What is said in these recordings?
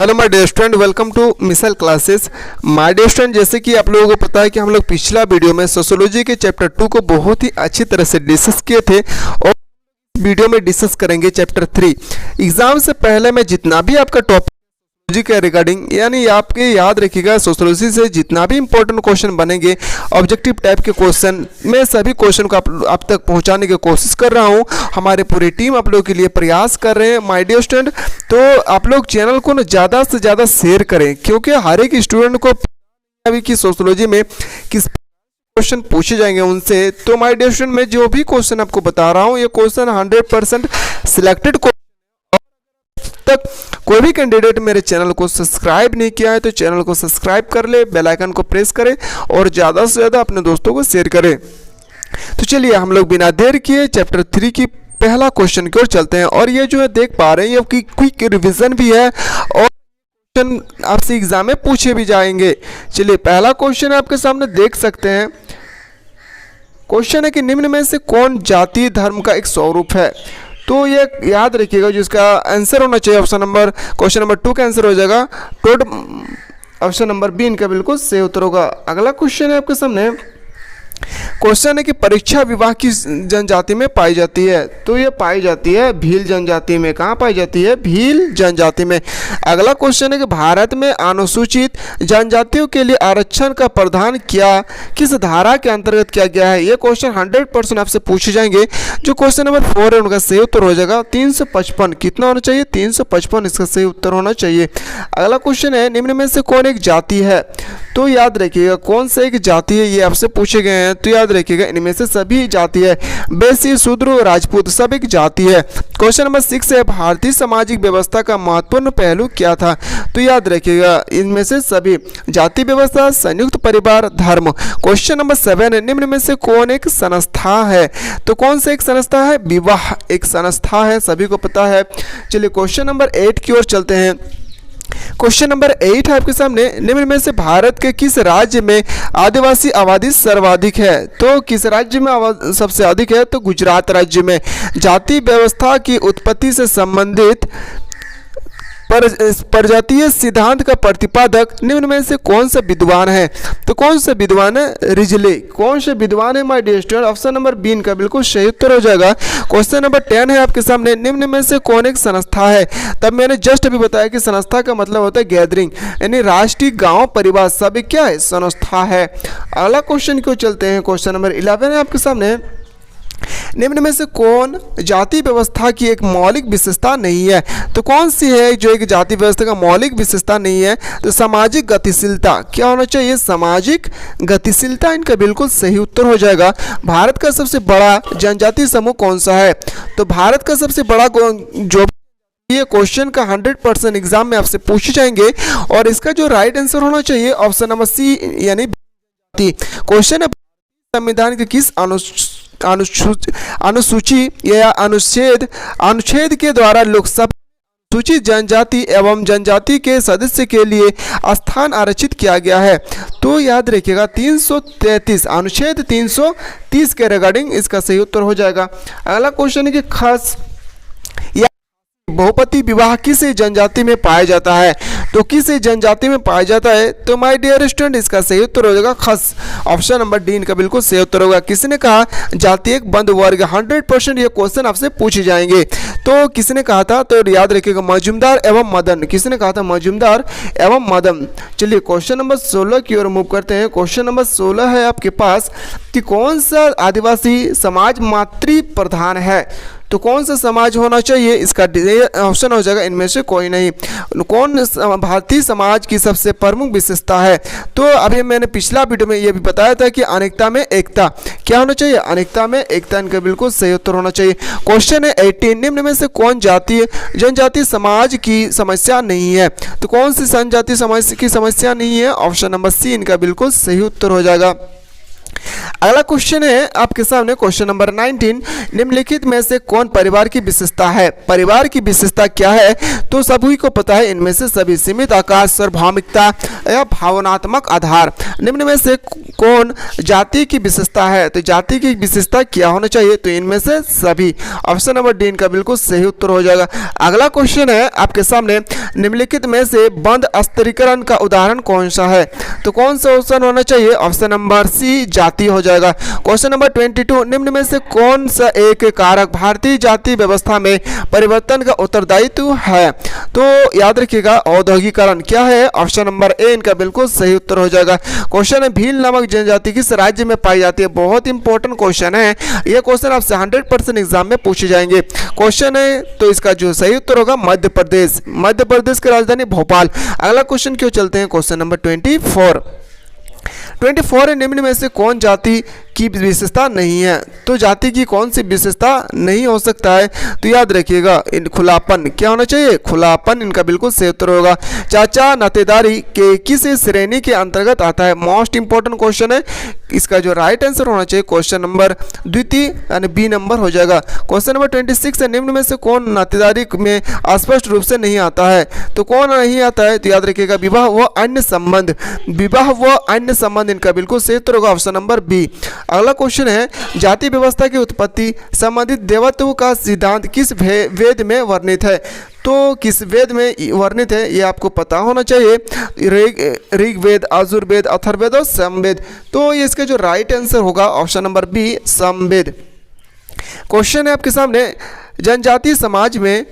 Hello my dear student, welcome to missile classes. My dear student, जैसे कि आप लोगों को पता है कि हम लोग पिछला वीडियो में सोशियोलॉजी के चैप्टर 2 को बहुत ही अच्छी तरह से डिस्कस किए थे और वीडियो में डिस्कस करेंगे चैप्टर 3। एग्जाम से पहले मैं जितना भी आपका टॉपिक सोशियोलॉजी के रिगार्डिंग यानी आपके याद रखिएगा, सोशियोलॉजी से जितना भी इंपॉर्टेंट क्वेश्चन बनेंगे ऑब्जेक्टिव टाइप के क्वेश्चन, मैं सभी क्वेश्चन को आप तक पहुंचाने की कोशिश कर रहा हूं। हमारी पूरी टीम आप लोगों के लिए प्रयास कर रहे हैं माय डियर स्टूडेंट। तो आप लोग चैनल को ना ज़्यादा से ज़्यादा शेयर करें, क्योंकि हर एक स्टूडेंट को अभी की सोशियोलॉजी में किस क्वेश्चन पूछे जाएंगे उनसे। तो माय डियर स्टूडेंट, मैं जो भी क्वेश्चन आपको बता रहा हूँ ये क्वेश्चन 100% सिलेक्टेड तक कोई भी कैंडिडेट मेरे चैनल को सब्सक्राइब नहीं किया है तो चैनल को सब्सक्राइब कर ले, बेल आइकन को प्रेस करें और ज़्यादा से ज़्यादा अपने दोस्तों को शेयर करें। तो चलिए हम लोग बिना देर किए चैप्टर 3 की पहला क्वेश्चन की ओर चलते हैं। और ये जो है देख पा रहे हैं ये क्विक रिवीजन भी है और क्वेश्चन आपसे एग्जाम में पूछे भी जाएंगे। चलिए पहला क्वेश्चन आपके सामने देख सकते हैं। क्वेश्चन है कि निम्न में से कौन जाति धर्म का एक स्वरूप है। तो ये याद रखिएगा, जिसका आंसर होना चाहिए ऑप्शन नंबर क्वेश्चन नंबर 2 का आंसर हो जाएगा टोड। ऑप्शन नंबर बी इनका बिल्कुल सही उत्तर होगा। अगला क्वेश्चन है आपके सामने। क्वेश्चन है कि परीक्षा विवाह किस जनजाति में पाई जाती है। तो ये पाई जाती है भील जनजाति में। कहाँ पाई जाती है? भील जनजाति में। अगला क्वेश्चन है कि भारत में अनुसूचित जनजातियों के लिए आरक्षण का प्रावधान किस धारा के अंतर्गत किया गया है। ये क्वेश्चन 100% आपसे पूछे जाएंगे। जो क्वेश्चन नंबर 4 है उनका सही उत्तर हो जाएगा 355। कितना होना चाहिए? 355 इसका सही उत्तर होना चाहिए। अगला क्वेश्चन है निम्न में से कौन एक जाति है। तो याद रखिएगा कौन सा एक जाति है ये आपसे पूछे गए हैं। तो याद रखिएगा इनमें से सभी जाति है। बेसी, शूद्र, राजपूत सब एक जाति है। क्वेश्चन नंबर 6 है भारतीय सामाजिक व्यवस्था का महत्वपूर्ण पहलू क्या था। तो याद रखिएगा इनमें से सभी जाति व्यवस्था, संयुक्त परिवार, धर्म। क्वेश्चन नंबर 7 है निम्न में से कौन एक संस्था है। तो कौन सा एक संस्था है? विवाह एक संस्था है, सभी को पता है। चलिए क्वेश्चन नंबर 8 की ओर चलते हैं। क्वेश्चन नंबर 8 है आपके सामने। निम्न में से भारत के किस राज्य में आदिवासी आबादी सर्वाधिक है। तो किस राज्य में सबसे अधिक है? तो गुजरात राज्य में। जाति व्यवस्था की उत्पत्ति से संबंधित प्रजातीय सिद्धांत का प्रतिपादक निम्न में से कौन सा विद्वान है। तो कौन सा विद्वान है? रिजले। कौन से विद्वान है my dear student? Option number B इनका बिल्कुल सही उत्तर हो जाएगा। क्वेश्चन नंबर 10 है आपके सामने। निम्न में से कौन एक संस्था है। तब मैंने जस्ट अभी बताया कि संस्था का मतलब होता है गैदरिंग, यानी राष्ट्रीय गांव परिवार सब क्या है? संस्था है। अगला क्वेश्चन क्यों चलते हैं। क्वेश्चन नंबर 11 है आपके सामने। निम्न में से कौन जाति व्यवस्था की एक मौलिक विशेषता नहीं है। तो कौन सी है जो एक जाति व्यवस्था का मौलिक विशेषता नहीं है? तो सामाजिक गतिशीलता। क्या होना चाहिए? सामाजिक गतिशीलता इनका बिल्कुल सही उत्तर हो जाएगा। भारत का सबसे बड़ा जनजातीय समूह कौन सा है। तो भारत का सबसे बड़ा जो ये क्वेश्चन का 100% एग्जाम में आपसे पूछे जाएंगे और इसका जो राइट आंसर होना चाहिए ऑप्शन नंबर सी यानी क्वेश्चन है संविधान के किस अनुसूची या अनुच्छेद के द्वारा लोकसभा अनुसूचित जनजाति एवं जनजाति के सदस्य के लिए स्थान आरक्षित किया गया है। तो याद रखिएगा 333 अनुच्छेद 330 के रिगार्डिंग इसका सही उत्तर हो जाएगा। अगला क्वेश्चन है कि खास बहुपति विवाह किस जनजाति में पाया जाता है। तो किस जनजाति में पाया जाता है। तो माय डियर स्टूडेंट इसका सही उत्तर हो जाएगा खस। ऑप्शन नंबर डी इनका बिल्कुल सही उत्तर होगा। किसने कहा? जाति एक बंद वर्ग। 100% ये क्वेश्चन आपसे पूछे जाएंगे। तो किसने कहा था? तो याद रखिएगा मजूमदार एवं मदन। किसने कहा था? मजूमदार एवं मदन। चलिए क्वेश्चन नंबर 16 की ओर मूव करते हैं। क्वेश्चन नंबर 16 है आपके पास कि कौन सा आदिवासी समाज मातृ प्रधान है। तो कौन सा समाज होना चाहिए? इसका ऑप्शन हो जाएगा इनमें से कोई नहीं। कौन भारतीय समाज की सबसे प्रमुख विशेषता है। तो अभी मैंने पिछला वीडियो में ये भी बताया था कि अनेकता में एकता। क्या होना चाहिए? अनेकता में एकता इनका बिल्कुल सही उत्तर होना चाहिए। क्वेश्चन है 18 निम्न में से कौन जनजातीय समाज की समस्या नहीं है। तो कौन सी जनजातीय समाज की समस्या नहीं है? ऑप्शन नंबर सी इनका बिल्कुल सही उत्तर हो जाएगा। अगला क्वेश्चन है आपके सामने क्वेश्चन नंबर 19, निम्नलिखित में से कौन परिवार की विशेषता है? परिवार की विशेषता क्या है? तो सभी को पता है इनमें से सभी सीमित आकार, सार्वभौमिकता या भावनात्मक आधार। निम्न में से कौन जाति की विशेषता है? तो जाति की विशेषता क्या होना चाहिए? तो इनमें से सभी। ऑप्शन नंबर डी इनका बिल्कुल सही उत्तर हो जाएगा। अगला क्वेश्चन है आपके सामने, निम्नलिखित में से बंद स्त्रीकरण का उदाहरण कौन सा है? तो कौन सा ऑप्शन होना चाहिए? ऑप्शन नंबर सी जाति हो जाएगा। क्वेश्चन नंबर 22, निम्न में से कौन सा एक कारक भारतीय जाति व्यवस्था में परिवर्तन का उत्तरदायित्व है? तो याद रखिएगा औद्योगिकरण। क्या है? ऑप्शन नंबर ए इनका बिल्कुल सही उत्तर हो जाएगा। क्वेश्चन है, भील नामक जनजाति किस राज्य में पाई जाती है? बहुत इंपॉर्टेंट क्वेश्चन है यह। क्वेश्चन आपसे 100% एग्जाम में पूछे जाएंगे क्वेश्चन है। तो इसका जो सही उत्तर होगा मध्य प्रदेश। मध्य प्रदेश की राजधानी भोपाल। अगला क्वेश्चन क्यों चलते हैं क्वेश्चन नंबर 24 है, निम्न में से कौन जाति की विशेषता नहीं है? तो जाति की कौन सी विशेषता नहीं हो सकता है? तो याद रखिएगा खुलापन। क्या होना चाहिए? खुलापन इनका बिल्कुल सही उत्तर होगा। चाचा नातेदारी के किस श्रेणी के अंतर्गत आता है? मोस्ट इंपॉर्टेंट क्वेश्चन है। इसका जो राइट आंसर होना चाहिए क्वेश्चन नंबर द्वितीय यानी बी नंबर हो जाएगा। क्वेश्चन नंबर 26 है, निम्न में से कौन नातेदारी में स्पष्ट रूप से नहीं आता है? तो कौन नहीं आता है? तो याद रखिएगा विवाह व अन्य संबंध। विवाह व अन्य संबंध इनका बिल्कुल सही उत्तर होगा ऑप्शन नंबर बी। अगला क्वेश्चन है, जाति व्यवस्था की उत्पत्ति संबंधित देवत्व का सिद्धांत किस वेद में वर्णित है? तो किस वेद में वर्णित है ये आपको पता होना चाहिए। ऋग्वेद, यजुर्वेद, अथर्ववेद और सामवेद। तो ये इसका जो राइट आंसर होगा option number B Samaveda. Question है आपके सामने, जनजातीय समाज में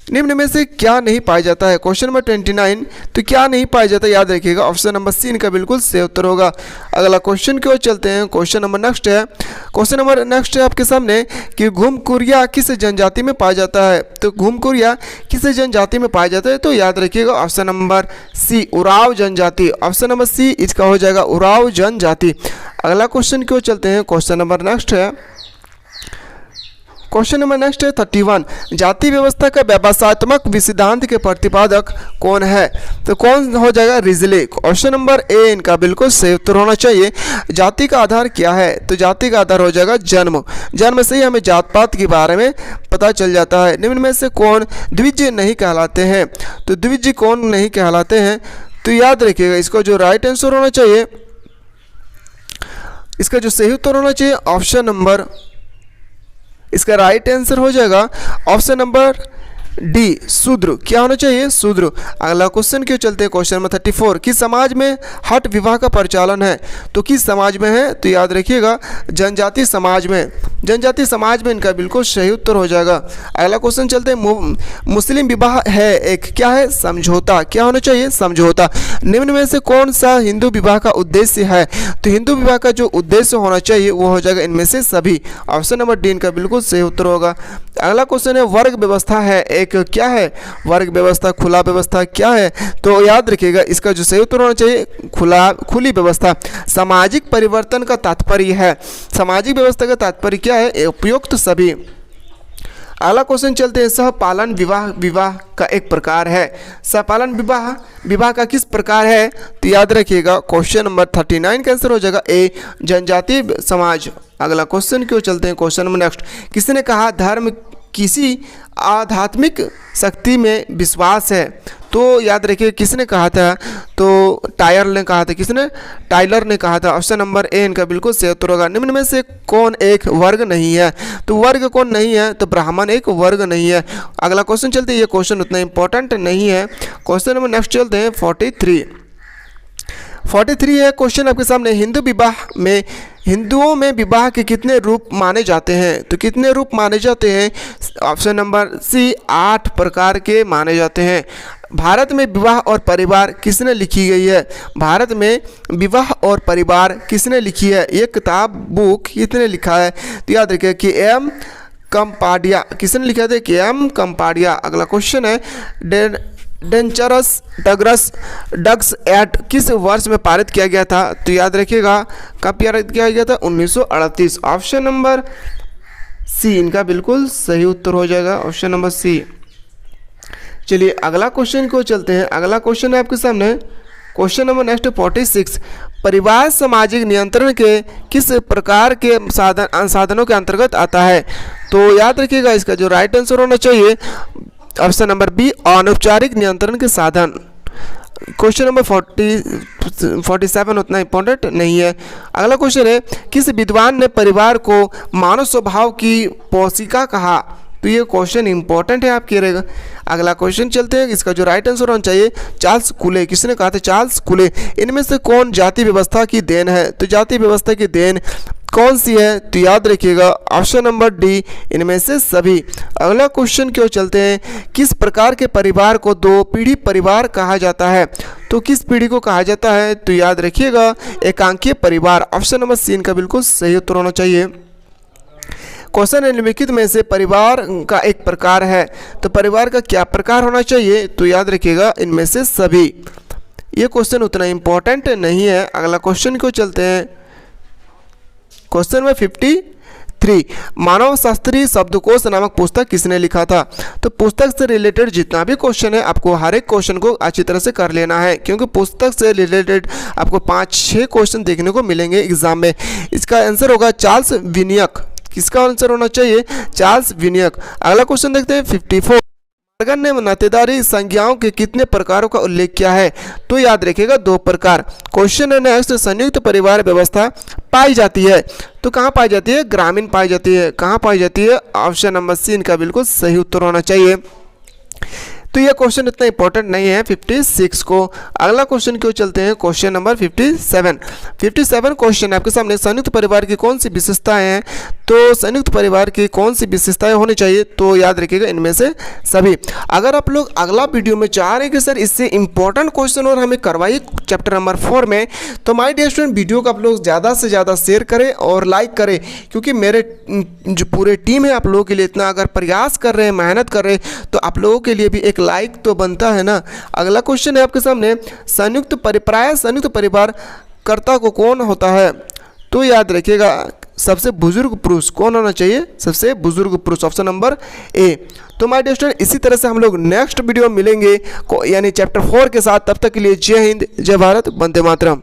निम्न में से क्या नहीं पाया जाता है? क्वेश्चन नंबर 29, तो क्या नहीं पाया जाता? याद रखिएगा ऑप्शन नंबर सी इनका बिल्कुल सही उत्तर होगा। अगला क्वेश्चन की ओर चलते हैं। क्वेश्चन नंबर नेक्स्ट है आपके सामने कि घुमकुरिया किस जनजाति में पाया जाता है? तो घुमकुरिया किस जनजाति में पाया जाता है? तो याद रखिएगा ऑप्शन नंबर सी उराव जनजाति। ऑप्शन नंबर सी इसका हो जाएगा उराव जनजाति। अगला क्वेश्चन की ओर चलते हैं। क्वेश्चन नंबर नेक्स्ट है 31, जाति व्यवस्था का व्यवसायत्मक सिद्धांत के प्रतिपादक कौन है? तो कौन हो जाएगा? रिजले। ऑप्शन नंबर ए इनका बिल्कुल सही उत्तर होना चाहिए। जाति का आधार क्या है? तो जाति का आधार हो जाएगा जन्म। जन्म से ही हमें जात पात के बारे में पता चल जाता है। निम्न में से कौन द्विज नहीं कहलाते हैं? तो द्विज कौन नहीं कहलाते हैं? तो याद रखिएगा इसको जो राइट आंसर होना चाहिए, इसका जो सही उत्तर होना चाहिए ऑप्शन नंबर, इसका राइट आंसर हो जाएगा ऑप्शन नंबर डी शूद्र। क्या होना चाहिए? शूद्र। अगला क्वेश्चन क्यों चलते हैं क्वेश्चन नंबर 34, किस समाज में हठ विवाह का प्रचलन है? तो किस समाज में है? तो याद रखिएगा जनजाति समाज में। जनजाति समाज में इनका बिल्कुल सही उत्तर हो जाएगा। अगला क्वेश्चन चलते हैं, मुस्लिम विवाह है एक क्या है? समझौता। क्या होना चाहिए? समझौता। निम्न में से कौन सा हिंदू विवाह का उद्देश्य है? तो हिंदू विवाह का जो उद्देश्य होना चाहिए वो हो जाएगा इनमें से सभी। ऑप्शन नंबर डी इनका बिल्कुल सही उत्तर होगा। अगला क्वेश्चन है, वर्ग व्यवस्था है एक क्या है? वर्ग व्यवस्था, खुला व्यवस्था क्या है? तो याद रखिएगा इसका जो सही उत्तर होना चाहिए खुली व्यवस्था। सामाजिक परिवर्तन का तात्पर्य है, सामाजिक व्यवस्था का तात्पर्य क्या है? उपयुक्त सभी। अगला क्वेश्चन चलते हैं, सहपालन विवाह का एक प्रकार है। सहपालन विवाह का किस प्रकार है? तो याद रखिएगा क्वेश्चन नंबर 39 का आंसर हो जाएगा ए जनजातीय समाज। अगला क्वेश्चन क्यों चलते हैं क्वेश्चन नंबर नेक्स्ट, किसने कहा धर्म किसी आध्यात्मिक शक्ति में विश्वास है? तो याद रखिए किसने कहा था? तो टायर ने कहा था। किसने? टाइलर ने कहा था। ऑप्शन नंबर ए इनका बिल्कुल सही उत्तर होगा। निम्न में से कौन एक वर्ग नहीं है? तो वर्ग कौन नहीं है? तो ब्राह्मण एक वर्ग नहीं है। अगला क्वेश्चन चलते हैं, ये क्वेश्चन उतना इंपॉर्टेंट नहीं है। क्वेश्चन नंबर नेक्स्ट चलते हैं 43 है क्वेश्चन आपके सामने, हिंदुओं में विवाह के कितने रूप माने जाते हैं? तो कितने रूप माने जाते हैं? ऑप्शन नंबर सी 8 प्रकार के माने जाते हैं। भारत में विवाह और परिवार किसने लिखी गई है? भारत में विवाह और परिवार किसने लिखी है? ये किताब बुक किसने लिखा है? तो याद रखिए कि एम कंपाडिया। किसने लिखा था? कि एम कंपाडिया। अगला क्वेश्चन है, डेंजरस ड्रग्स एक्ट किस वर्ष में पारित किया गया था? तो याद रखिएगा कब पारित किया गया था? 1938। ऑप्शन नंबर सी इनका बिल्कुल सही उत्तर हो जाएगा, ऑप्शन नंबर सी। चलिए अगला क्वेश्चन को चलते हैं। अगला क्वेश्चन है आपके सामने क्वेश्चन नंबर नेक्स्ट 46, परिवार सामाजिक नियंत्रण के किस प्रकार के साधनों के अंतर्गत आता है? तो याद रखिएगा इसका जो राइट आंसर होना चाहिए ऑप्शन नंबर बी, अनौपचारिक नियंत्रण के साधन। क्वेश्चन नंबर 47 उतना इंपॉर्टेंट नहीं है। अगला क्वेश्चन है, किस विद्वान ने परिवार को मानव स्वभाव की पोशिका कहा? तो ये क्वेश्चन इंपॉर्टेंट है आपके रहेगा। अगला क्वेश्चन चलते हैं, इसका जो राइट आंसर होना चाहिए चार्ल्स कूले। किसने कहा था? चार्ल्स कूले। इनमें से कौन जाति व्यवस्था की देन है? तो जाति व्यवस्था की देन कौन सी है? तो याद रखिएगा ऑप्शन नंबर डी, इनमें से सभी। अगला क्वेश्चन क्यों चलते हैं, किस प्रकार के परिवार को दो पीढ़ी परिवार कहा जाता है? तो किस पीढ़ी को कहा जाता है? तो याद रखिएगा एकांकीय परिवार। ऑप्शन नंबर सी इनका बिल्कुल सही उत्तर होना चाहिए। क्वेश्चन निम्नलिखित में से परिवार का एक प्रकार है, तो परिवार का क्या प्रकार होना चाहिए? तो याद रखिएगा इनमें से सभी। ये क्वेश्चन उतना इंपॉर्टेंट नहीं है। अगला क्वेश्चन क्यों चलते हैं, क्वेश्चन नंबर 53, मानव शास्त्रीय शब्दकोश नामक पुस्तक किसने लिखा था? तो पुस्तक से रिलेटेड जितना भी क्वेश्चन है आपको हर एक क्वेश्चन को अच्छी तरह से कर लेना है, क्योंकि पुस्तक से रिलेटेड आपको 5-6 क्वेश्चन देखने को मिलेंगे एग्जाम में। इसका आंसर होगा चार्ल्स विनियक। किसका आंसर होना चाहिए? चार्ल्स विनियक। अगला क्वेश्चन देखते हैं 54, मार्गन ने नातेदारी संज्ञाओं के कितने प्रकारों का उल्लेख किया है? तो याद रखिएगा 2 प्रकार। क्वेश्चन है नेक्स्ट, संयुक्त परिवार व्यवस्था पाई जाती है तो कहाँ पाई जाती है? ग्रामीण पाई जाती है। कहाँ पाई जाती है? ऑप्शन नंबर सी इनका बिल्कुल सही उत्तर होना चाहिए। तो ये क्वेश्चन इतना इंपॉर्टेंट नहीं है 56 को। अगला क्वेश्चन क्यों चलते हैं, क्वेश्चन नंबर 57 क्वेश्चन आपके सामने, संयुक्त परिवार की कौन सी विशेषताएं हैं? तो संयुक्त परिवार की कौन सी विशेषताएं होनी चाहिए? तो याद रखिएगा इनमें से सभी। अगर आप लोग अगला वीडियो में चाह रहे हैं कि सर इससे इंपॉर्टेंट क्वेश्चन और हमें करवाइए चैप्टर नंबर 4 में, तो माय डियर स्टूडेंट वीडियो को आप लोग ज़्यादा से ज़्यादा शेयर करें और लाइक करें, क्योंकि मेरे जो पूरे टीम है आप लोगों के लिए इतना अगर प्रयास कर रहे हैं, मेहनत कर रहे हैं, तो आप लोगों के लिए भी एक लाइक तो बनता है ना। अगला क्वेश्चन है आपके सामने, संयुक्त परिवार कर्ता को कौन होता है? तो याद रखिएगा सबसे बुजुर्ग पुरुष कौन होना चाहिए? सबसे बुजुर्ग पुरुष, ऑप्शन नंबर ए। तो माय डियर स्टूडेंट इसी तरह से हम लोग नेक्स्ट वीडियो में मिलेंगे यानी चैप्टर 4 के साथ। तब तक के लिए जय हिंद, जय भारत, वंदे मातरम।